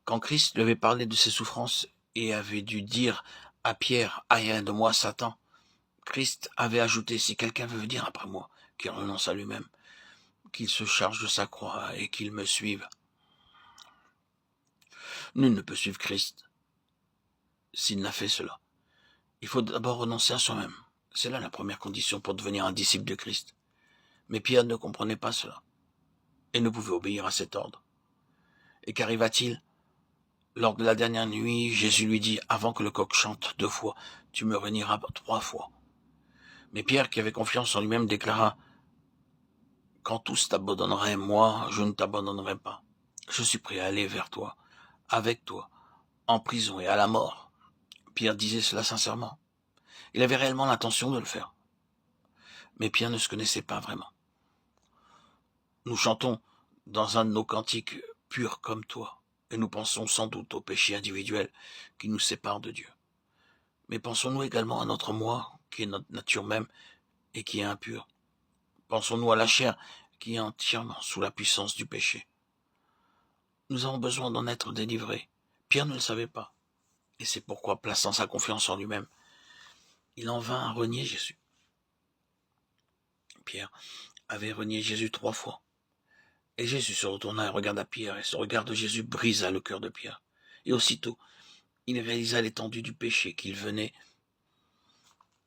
Quand Christ lui avait parlé de ses souffrances et avait dû dire à Pierre, « Aïe de moi, Satan », Christ avait ajouté, « Si quelqu'un veut venir après moi, qu'il renonce à lui-même, qu'il se charge de sa croix et qu'il me suive. » Nul ne peut suivre Christ s'il n'a fait cela. Il faut d'abord renoncer à soi-même. C'est là la première condition pour devenir un disciple de Christ. Mais Pierre ne comprenait pas cela et ne pouvait obéir à cet ordre. Et qu'arriva-t-il? Lors de la dernière nuit, Jésus lui dit, « Avant que le coq chante 2 fois, tu me renieras 3 fois. » Mais Pierre, qui avait confiance en lui-même, déclara, « Quand tous t'abandonneraient, moi, je ne t'abandonnerai pas. Je suis prêt à aller vers toi, avec toi, en prison et à la mort. » Pierre disait cela sincèrement. Il avait réellement l'intention de le faire. Mais Pierre ne se connaissait pas vraiment. Nous chantons dans un de nos cantiques « Pur comme toi », et nous pensons sans doute au péché individuel qui nous sépare de Dieu. Mais pensons-nous également à notre moi, qui est notre nature même et qui est impure? Pensons-nous à la chair qui est entièrement sous la puissance du péché? Nous avons besoin d'en être délivrés. Pierre ne le savait pas. Et c'est pourquoi, plaçant sa confiance en lui-même, il en vint à renier Jésus. Pierre avait renié Jésus 3 fois. Et Jésus se retourna et regarda Pierre, et ce regard de Jésus brisa le cœur de Pierre. Et aussitôt, il réalisa l'étendue du péché qu'il venait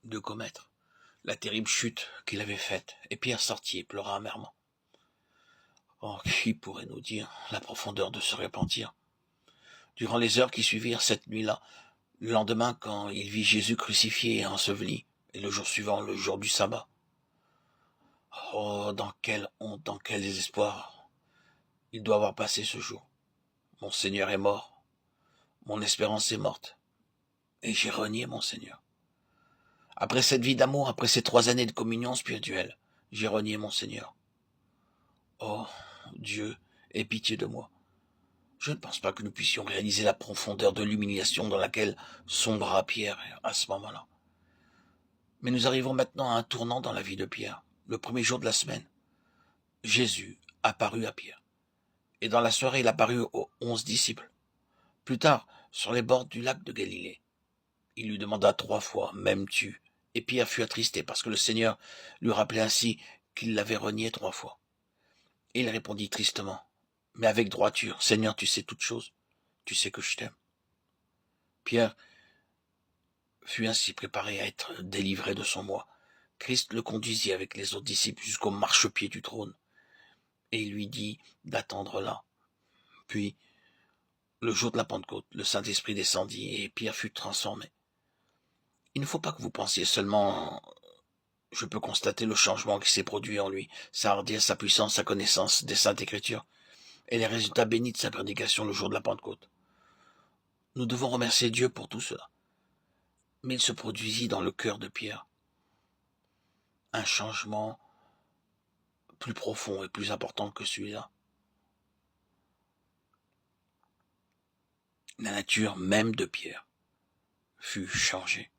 de commettre, la terrible chute qu'il avait faite, et Pierre sortit et pleura amèrement. Oh, qui pourrait nous dire la profondeur de ce repentir? Durant les heures qui suivirent cette nuit-là, le lendemain, quand il vit Jésus crucifié et enseveli, et le jour suivant, le jour du sabbat, oh, dans quelle honte, dans quel désespoir il doit avoir passé ce jour. Mon Seigneur est mort, mon espérance est morte, et j'ai renié mon Seigneur. Après cette vie d'amour, après ces 3 années de communion spirituelle, j'ai renié mon Seigneur. Oh, Dieu, aie pitié de moi. Je ne pense pas que nous puissions réaliser la profondeur de l'humiliation dans laquelle sombra Pierre à ce moment-là. Mais nous arrivons maintenant à un tournant dans la vie de Pierre. Le premier jour de la semaine, Jésus apparut à Pierre. Et dans la soirée, il apparut aux 11 disciples. Plus tard, sur les bords du lac de Galilée, il lui demanda 3 fois, « M'aimes-tu » Et Pierre fut attristé parce que le Seigneur lui rappelait ainsi qu'il l'avait renié 3 fois. Et il répondit tristement, « Mais avec droiture, Seigneur, tu sais toutes choses, tu sais que je t'aime. » Pierre fut ainsi préparé à être délivré de son moi. Christ le conduisit avec les autres disciples jusqu'au marchepied du trône, et il lui dit d'attendre là. Puis, le jour de la Pentecôte, le Saint-Esprit descendit et Pierre fut transformé. Il ne faut pas que vous pensiez seulement « je peux constater le changement qui s'est produit en lui, sa hardiesse, sa puissance, sa connaissance des Saintes Écritures, et les résultats bénis de sa prédication le jour de la Pentecôte. » Nous devons remercier Dieu pour tout cela. Mais il se produisit dans le cœur de Pierre un changement plus profond et plus important que celui-là. La nature même de Pierre fut changée.